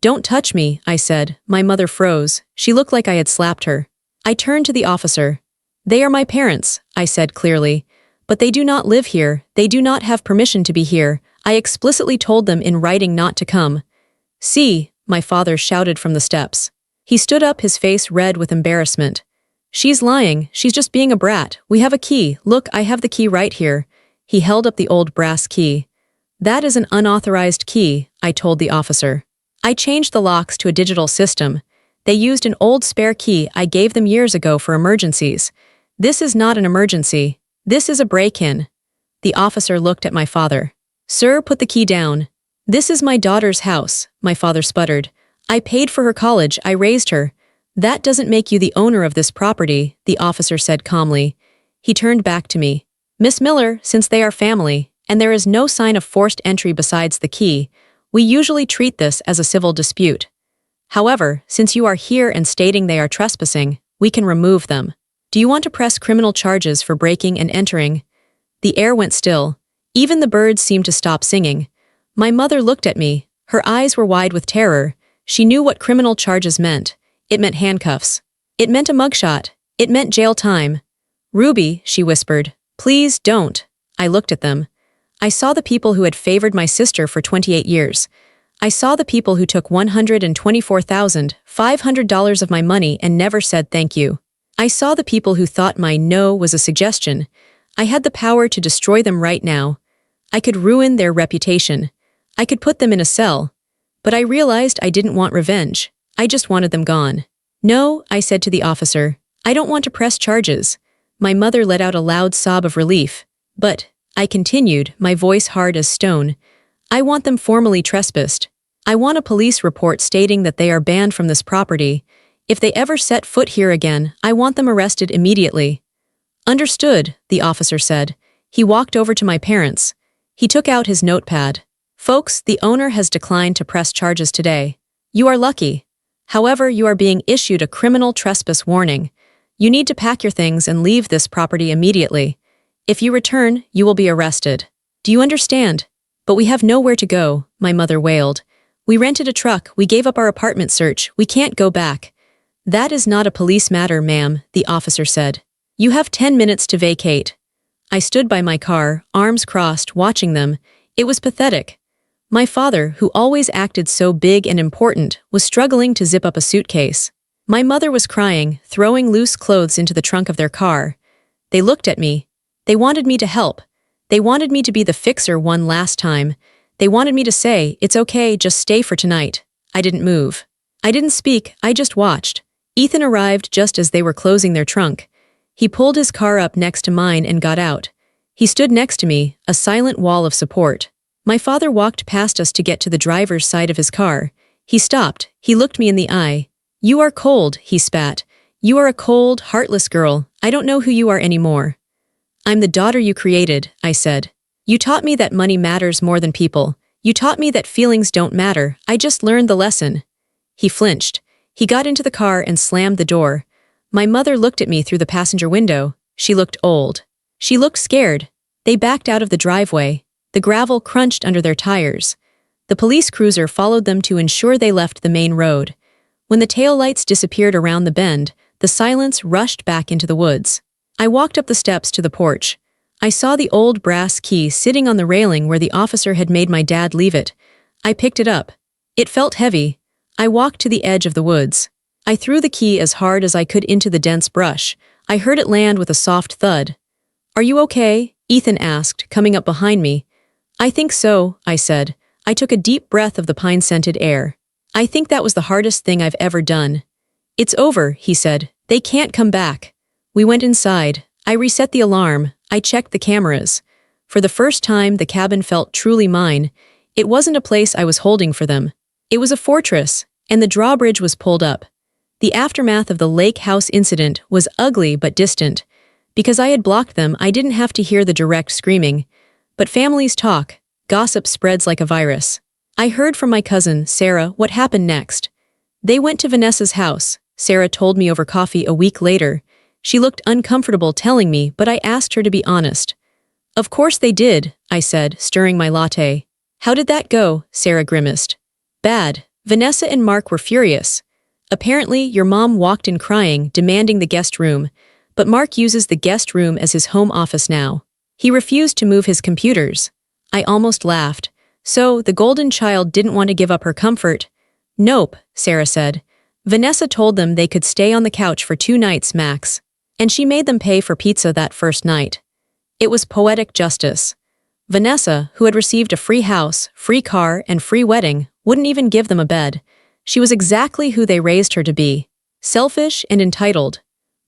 [SPEAKER 1] "Don't touch me," I said. My mother froze. She looked like I had slapped her. I turned to the officer. "They are my parents," I said clearly. "But they do not live here. They do not have permission to be here. I explicitly told them in writing not to come." "See," my father shouted from the steps. He stood up, his face red with embarrassment. "She's lying. She's just being a brat. We have a key. Look, I have the key right here." He held up the old brass key. "That is an unauthorized key," I told the officer. "I changed the locks to a digital system. They used an old spare key I gave them years ago for emergencies. This is not an emergency. This is a break-in." The officer looked at my father. "Sir, put the key down." "This is my daughter's house," my father sputtered. "I paid for her college. I raised her." "That doesn't make you the owner of this property," the officer said calmly. He turned back to me. "Miss Miller, since they are family, and there is no sign of forced entry besides the key, we usually treat this as a civil dispute. However, since you are here and stating they are trespassing, we can remove them. Do you want to press criminal charges for breaking and entering?" The air went still. Even the birds seemed to stop singing. My mother looked at me. Her eyes were wide with terror. She knew what criminal charges meant. It meant handcuffs. It meant a mugshot. It meant jail time. "Ruby," she whispered, "please don't." I looked at them. I saw the people who had favored my sister for 28 years. I saw the people who took $124,500 of my money and never said thank you. I saw the people who thought my no was a suggestion. I had the power to destroy them right now. I could ruin their reputation. I could put them in a cell. But I realized I didn't want revenge. I just wanted them gone. "No," I said to the officer. "I don't want to press charges." My mother let out a loud sob of relief. "But," I continued, my voice hard as stone, "I want them formally trespassed. I want a police report stating that they are banned from this property. If they ever set foot here again, I want them arrested immediately." "Understood," the officer said. He walked over to my parents. He took out his notepad. "Folks, the owner has declined to press charges today. You are lucky. However, you are being issued a criminal trespass warning. You need to pack your things and leave this property immediately. If you return, you will be arrested. Do you understand?" "But we have nowhere to go," my mother wailed. "We rented a truck. We gave up our apartment search. We can't go back." "That is not a police matter, ma'am," the officer said. "You have 10 minutes to vacate." I stood by my car, arms crossed, watching them. It was pathetic. My father, who always acted so big and important, was struggling to zip up a suitcase. My mother was crying, throwing loose clothes into the trunk of their car. They looked at me. They wanted me to help. They wanted me to be the fixer one last time. They wanted me to say, "It's okay, just stay for tonight." I didn't move. I didn't speak, I just watched. Ethan arrived just as they were closing their trunk. He pulled his car up next to mine and got out. He stood next to me, a silent wall of support. My father walked past us to get to the driver's side of his car. He stopped. He looked me in the eye. "You are cold," he spat. "You are a cold, heartless girl. I don't know who you are anymore." "I'm the daughter you created," I said. "You taught me that money matters more than people. You taught me that feelings don't matter. I just learned the lesson." He flinched. He got into the car and slammed the door. My mother looked at me through the passenger window. She looked old. She looked scared. They backed out of the driveway. The gravel crunched under their tires. The police cruiser followed them to ensure they left the main road. When the taillights disappeared around the bend, the silence rushed back into the woods. I walked up the steps to the porch. I saw the old brass key sitting on the railing where the officer had made my dad leave it. I picked it up. It felt heavy. I walked to the edge of the woods. I threw the key as hard as I could into the dense brush. I heard it land with a soft thud. "Are you okay?" Ethan asked, coming up behind me. "I think so," I said. I took a deep breath of the pine-scented air. "I think that was the hardest thing I've ever done." "It's over," he said. "They can't come back." We went inside. I reset the alarm. I checked the cameras. For the first time, the cabin felt truly mine. It wasn't a place I was holding for them. It was a fortress, and the drawbridge was pulled up. The aftermath of the lake house incident was ugly but distant. Because I had blocked them, I didn't have to hear the direct screaming. But families talk. Gossip spreads like a virus. I heard from my cousin, Sarah, what happened next. They went to Vanessa's house, Sarah told me over coffee a week later. She looked uncomfortable telling me, but I asked her to be honest. "Of course they did," I said, stirring my latte. "How did that go?" Sarah grimaced. "Bad. Vanessa and Mark were furious. Apparently, your mom walked in crying, demanding the guest room, but Mark uses the guest room as his home office now. He refused to move his computers." I almost laughed. "So, the golden child didn't want to give up her comfort?" "Nope," Sarah said. "Vanessa told them they could stay on the couch for 2 nights max. And she made them pay for pizza that first night. It was poetic justice. Vanessa, who had received a free house, free car, and free wedding, wouldn't even give them a bed. She was exactly who they raised her to be. Selfish and entitled.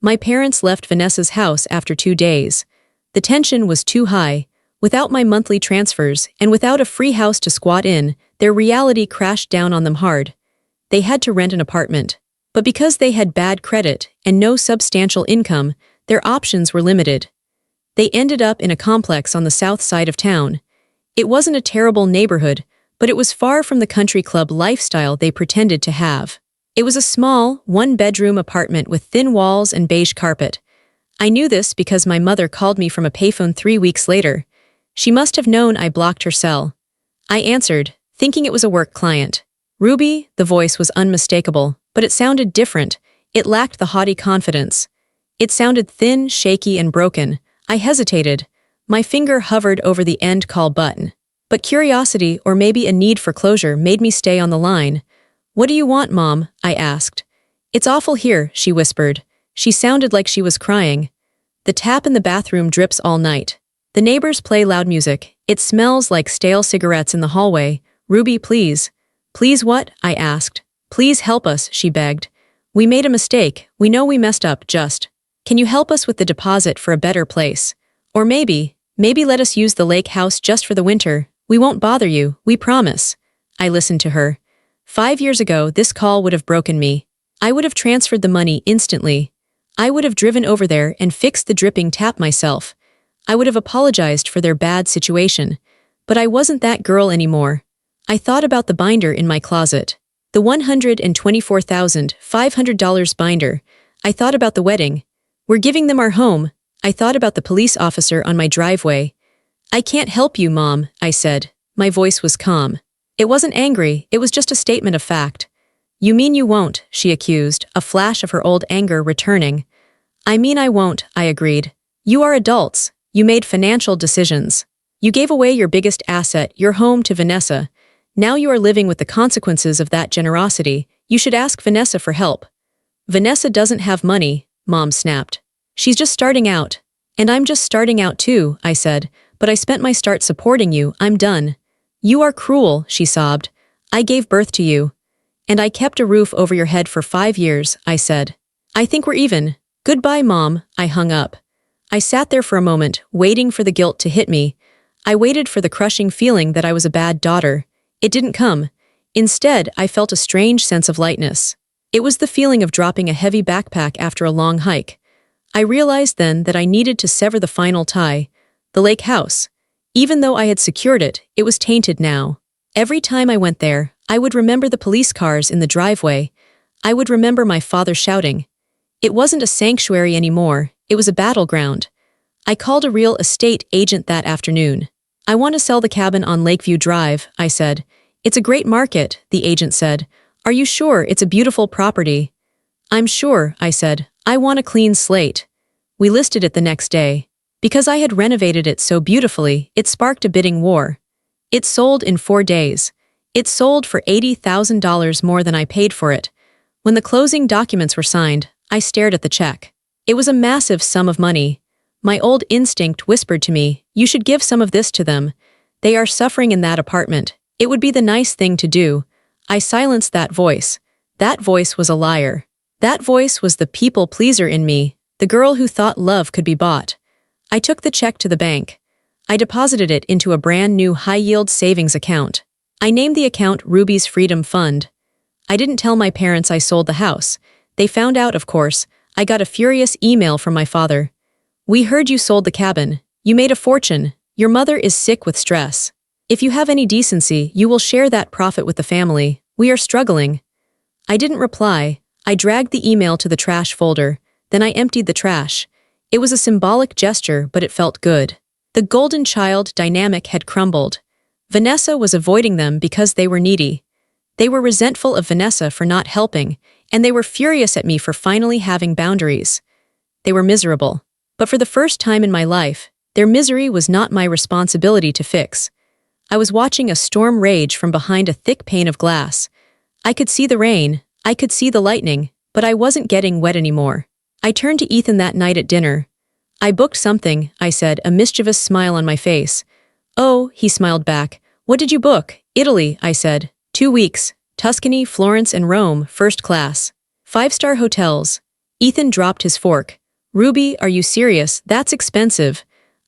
[SPEAKER 1] My parents left Vanessa's house after 2 days. The tension was too high. Without my monthly transfers, and without a free house to squat in, their reality crashed down on them hard. They had to rent an apartment. But because they had bad credit and no substantial income, their options were limited. They ended up in a complex on the south side of town. It wasn't a terrible neighborhood, but it was far from the country club lifestyle they pretended to have. It was a small, 1-bedroom apartment with thin walls and beige carpet. I knew this because my mother called me from a payphone 3 weeks later. She must have known I blocked her cell. I answered, thinking it was a work client. "Ruby," the voice was unmistakable, but it sounded different. It lacked the haughty confidence. It sounded thin, shaky, and broken. I hesitated. My finger hovered over the end call button. But curiosity, or maybe a need for closure, made me stay on the line. "What do you want, Mom?" I asked. "It's awful here," she whispered. She sounded like she was crying. "The tap in the bathroom drips all night. The neighbors play loud music. It smells like stale cigarettes in the hallway. Ruby, please." "Please what?" I asked. "Please help us," she begged. "We made a mistake. We know we messed up, just. Can you help us with the deposit for a better place? Or maybe let us use the lake house just for the winter. We won't bother you, we promise." I listened to her. 5 years ago, this call would have broken me. I would have transferred the money instantly. I would have driven over there and fixed the dripping tap myself. I would have apologized for their bad situation. But I wasn't that girl anymore. I thought about the binder in my closet. The $124,500 binder. I thought about the wedding. "We're giving them our home." I thought about the police officer on my driveway. "I can't help you, Mom," I said. My voice was calm. It wasn't angry, it was just a statement of fact. "You mean you won't?" she accused, a flash of her old anger returning. "I mean I won't," I agreed. "You are adults. You made financial decisions. You gave away your biggest asset, your home, to Vanessa. Now you are living with the consequences of that generosity. You should ask Vanessa for help." "Vanessa doesn't have money," Mom snapped. "She's just starting out." "And I'm just starting out too," I said, "but I spent my start supporting you. I'm done." "You are cruel," she sobbed. "I gave birth to you. And I kept a roof over your head for 5 years," I said. "I think we're even. Goodbye, Mom." I hung up. I sat there for a moment, waiting for the guilt to hit me. I waited for the crushing feeling that I was a bad daughter. It didn't come. Instead, I felt a strange sense of lightness. It was the feeling of dropping a heavy backpack after a long hike. I realized then that I needed to sever the final tie, the lake house. Even though I had secured it, it was tainted now. Every time I went there, I would remember the police cars in the driveway. I would remember my father shouting. It wasn't a sanctuary anymore, it was a battleground. I called a real estate agent that afternoon. "I want to sell the cabin on Lakeview Drive," I said. "It's a great market," the agent said. "Are you sure it's a beautiful property?" "I'm sure," I said. "I want a clean slate." We listed it the next day. Because I had renovated it so beautifully, it sparked a bidding war. It sold in 4 days. It sold for $80,000 more than I paid for it. When the closing documents were signed, I stared at the check. It was a massive sum of money. My old instinct whispered to me, "You should give some of this to them. They are suffering in that apartment. It would be the nice thing to do." I silenced that voice. That voice was a liar. That voice was the people-pleaser in me, the girl who thought love could be bought. I took the check to the bank. I deposited it into a brand-new high-yield savings account. I named the account Ruby's Freedom Fund. I didn't tell my parents I sold the house. They found out, of course. I got a furious email from my father. "We heard you sold the cabin. You made a fortune. Your mother is sick with stress. If you have any decency, you will share that profit with the family. We are struggling." I didn't reply. I dragged the email to the trash folder. Then I emptied the trash. It was a symbolic gesture, but it felt good. The golden child dynamic had crumbled. Vanessa was avoiding them because they were needy. They were resentful of Vanessa for not helping, and they were furious at me for finally having boundaries. They were miserable. But for the first time in my life, their misery was not my responsibility to fix. I was watching a storm rage from behind a thick pane of glass. I could see the rain, I could see the lightning, but I wasn't getting wet anymore. I turned to Ethan that night at dinner. "I booked something," I said, a mischievous smile on my face. "Oh," he smiled back. "What did you book?" "Italy," I said. 2 weeks. Tuscany, Florence, and Rome, first class. 5-star hotels. Ethan dropped his fork. "Ruby, are you serious? That's expensive."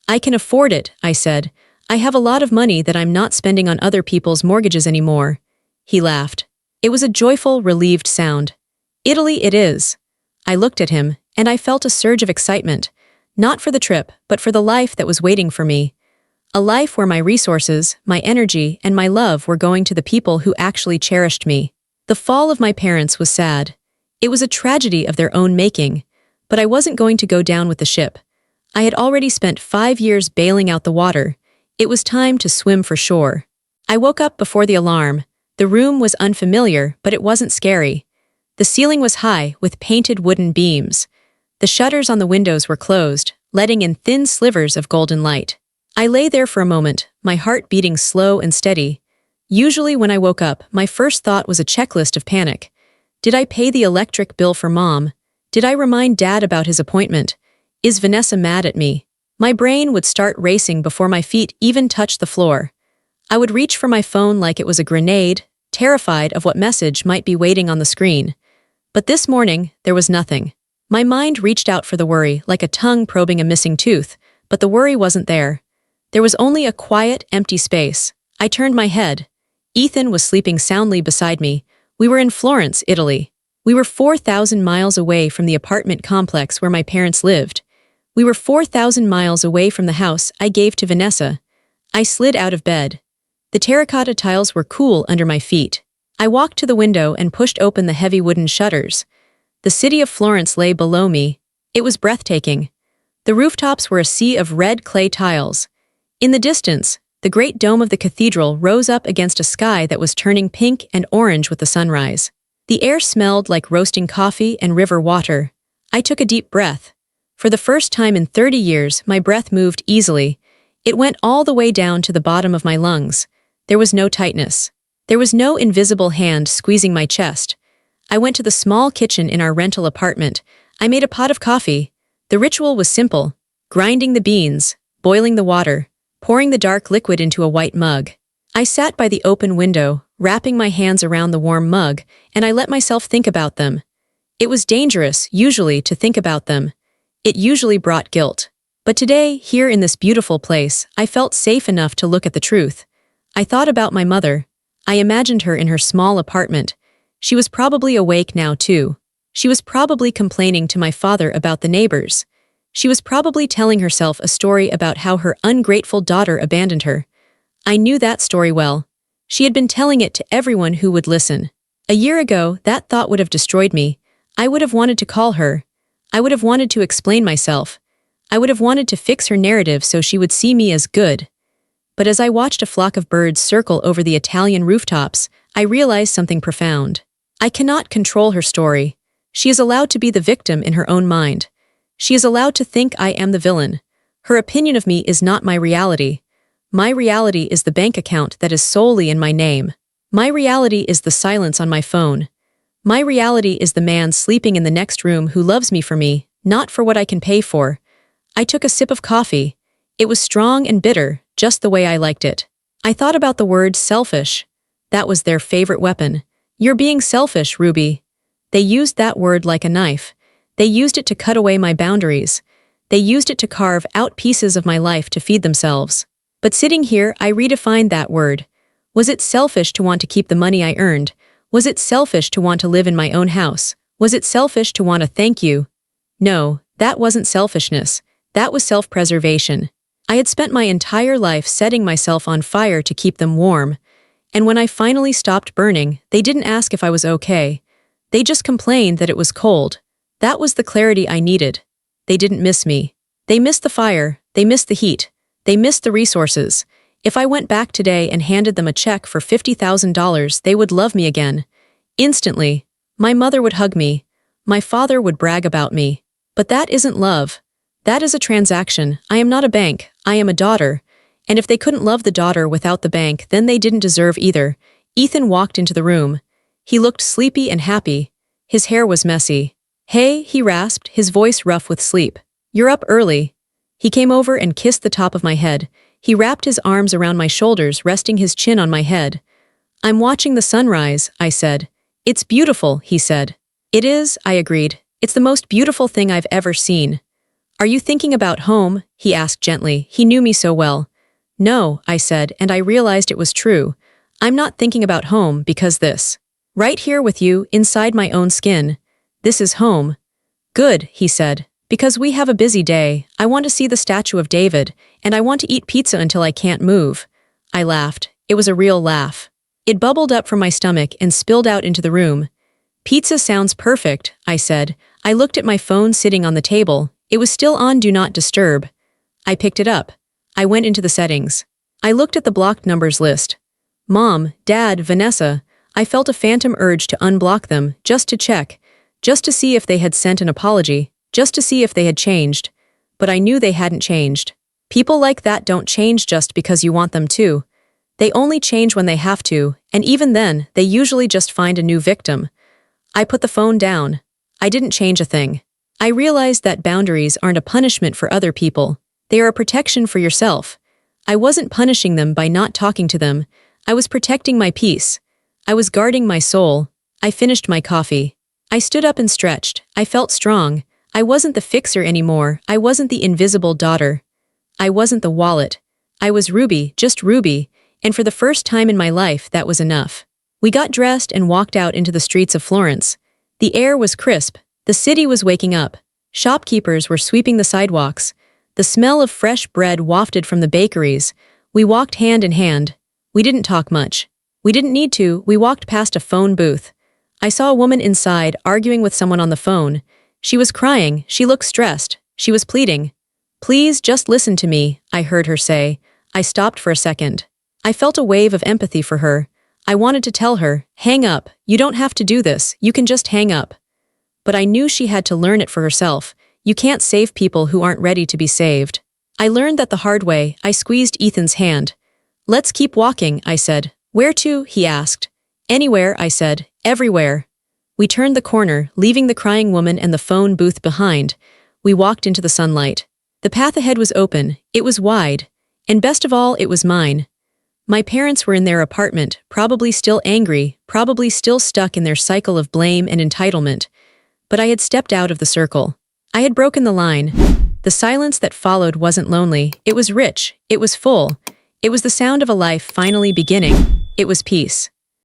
[SPEAKER 1] "I can afford it," I said. "I have a lot of money that I'm not spending on other people's mortgages anymore." He laughed. It was a joyful, relieved sound. "Italy it is." I looked at him, and I felt a surge of excitement. Not for the trip, but for the life that was waiting for me. A life where my resources, my energy, and my love were going to the people who actually cherished me. The fall of my parents was sad. It was a tragedy of their own making. But I wasn't going to go down with the ship. I had already spent 5 years bailing out the water. It was time to swim for shore. I woke up before the alarm. The room was unfamiliar, but it wasn't scary. The ceiling was high, with painted wooden beams. The shutters on the windows were closed, letting in thin slivers of golden light. I lay there for a moment, my heart beating slow and steady. Usually when I woke up, my first thought was a checklist of panic. Did I pay the electric bill for Mom? Did I remind Dad about his appointment? Is Vanessa mad at me? My brain would start racing before my feet even touched the floor. I would reach for my phone like it was a grenade, terrified of what message might be waiting on the screen. But this morning, there was nothing. My mind reached out for the worry, like a tongue probing a missing tooth, but the worry wasn't there. There was only a quiet, empty space. I turned my head. Ethan was sleeping soundly beside me. We were in Florence, Italy. We were 4,000 miles away from the apartment complex where my parents lived. We were 4,000 miles away from the house I gave to Vanessa. I slid out of bed. The terracotta tiles were cool under my feet. I walked to the window and pushed open the heavy wooden shutters. The city of Florence lay below me. It was breathtaking. The rooftops were a sea of red clay tiles. In the distance, the great dome of the cathedral rose up against a sky that was turning pink and orange with the sunrise. The air smelled like roasting coffee and river water. I took a deep breath. For the first time in 30 years, my breath moved easily. It went all the way down to the bottom of my lungs. There was no tightness. There was no invisible hand squeezing my chest. I went to the small kitchen in our rental apartment. I made a pot of coffee. The ritual was simple: grinding the beans, boiling the water, pouring the dark liquid into a white mug. I sat by the open window, wrapping my hands around the warm mug, and I let myself think about them. It was dangerous, usually, to think about them. It usually brought guilt. But today, here in this beautiful place, I felt safe enough to look at the truth. I thought about my mother. I imagined her in her small apartment. She was probably awake now, too. She was probably complaining to my father about the neighbors. She was probably telling herself a story about how her ungrateful daughter abandoned her. I knew that story well. She had been telling it to everyone who would listen. A year ago, that thought would have destroyed me. I would have wanted to call her. I would have wanted to explain myself. I would have wanted to fix her narrative so she would see me as good. But as I watched a flock of birds circle over the Italian rooftops, I realized something profound. I cannot control her story. She is allowed to be the victim in her own mind. She is allowed to think I am the villain. Her opinion of me is not my reality. My reality is the bank account that is solely in my name. My reality is the silence on my phone. My reality is the man sleeping in the next room who loves me for me, not for what I can pay for. I took a sip of coffee. It was strong and bitter, just the way I liked it. I thought about the word selfish. That was their favorite weapon. You're being selfish, Ruby. They used that word like a knife. They used it to cut away my boundaries. They used it to carve out pieces of my life to feed themselves. But sitting here, I redefined that word. Was it selfish to want to keep the money I earned? Was it selfish to want to live in my own house? Was it selfish to want a thank you? No, that wasn't selfishness. That was self-preservation. I had spent my entire life setting myself on fire to keep them warm. And when I finally stopped burning, they didn't ask if I was okay. They just complained that it was cold. That was the clarity I needed. They didn't miss me. They missed the fire. They missed the heat. They missed the resources. If I went back today and handed them a check for $50,000, they would love me again. Instantly. My mother would hug me. My father would brag about me. But that isn't love. That is a transaction. I am not a bank. I am a daughter. And if they couldn't love the daughter without the bank, then they didn't deserve either. Ethan walked into the room. He looked sleepy and happy. His hair was messy. "Hey," he rasped, his voice rough with sleep. "You're up early." He came over and kissed the top of my head. He wrapped his arms around my shoulders, resting his chin on my head. "I'm watching the sunrise," I said. "It's beautiful," he said. "It is," I agreed. "It's the most beautiful thing I've ever seen." "Are you thinking about home?" he asked gently. He knew me so well. "No," I said, and I realized it was true. "I'm not thinking about home because this. Right here with you, inside my own skin. This is home." "Good," he said. "Because we have a busy day. I want to see the statue of David, and I want to eat pizza until I can't move." I laughed. It was a real laugh. It bubbled up from my stomach and spilled out into the room. "Pizza sounds perfect," I said. I looked at my phone sitting on the table. It was still on Do Not Disturb. I picked it up. I went into the settings. I looked at the blocked numbers list. Mom, Dad, Vanessa. I felt a phantom urge to unblock them, just to check. Just to see if they had sent an apology. Just to see if they had changed. But I knew they hadn't changed. People like that don't change just because you want them to. They only change when they have to, and even then, they usually just find a new victim. I put the phone down. I didn't change a thing. I realized that boundaries aren't a punishment for other people. They are a protection for yourself. I wasn't punishing them by not talking to them. I was protecting my peace. I was guarding my soul. I finished my coffee. I stood up and stretched. I felt strong. I wasn't the fixer anymore. I wasn't the invisible daughter. I wasn't the wallet. I was Ruby, just Ruby, and for the first time in my life, that was enough. We got dressed and walked out into the streets of Florence. The air was crisp. The city was waking up. Shopkeepers were sweeping the sidewalks. The smell of fresh bread wafted from the bakeries. We walked hand in hand. We didn't talk much. We didn't need to. We walked past a phone booth. I saw a woman inside arguing with someone on the phone. She was crying. She looked stressed. She was pleading. "Please just listen to me," I heard her say. I stopped for a second. I felt a wave of empathy for her. I wanted to tell her, "Hang up. You don't have to do this. You can just hang up." But I knew she had to learn it for herself. You can't save people who aren't ready to be saved. I learned that the hard way. I squeezed Ethan's hand. Let's keep walking, I said. Where to? He asked. Anywhere, I said. Everywhere. We turned the corner, leaving the crying woman and the phone booth behind. We walked into the sunlight. The path ahead was open. It was wide. And best of all, it was mine. My parents were in their apartment, probably still angry, probably still stuck in their cycle of blame and entitlement. But I had stepped out of the circle. I had broken the line. The silence that followed wasn't lonely. It was rich. It was full. It was the sound of a life finally beginning. It was peace.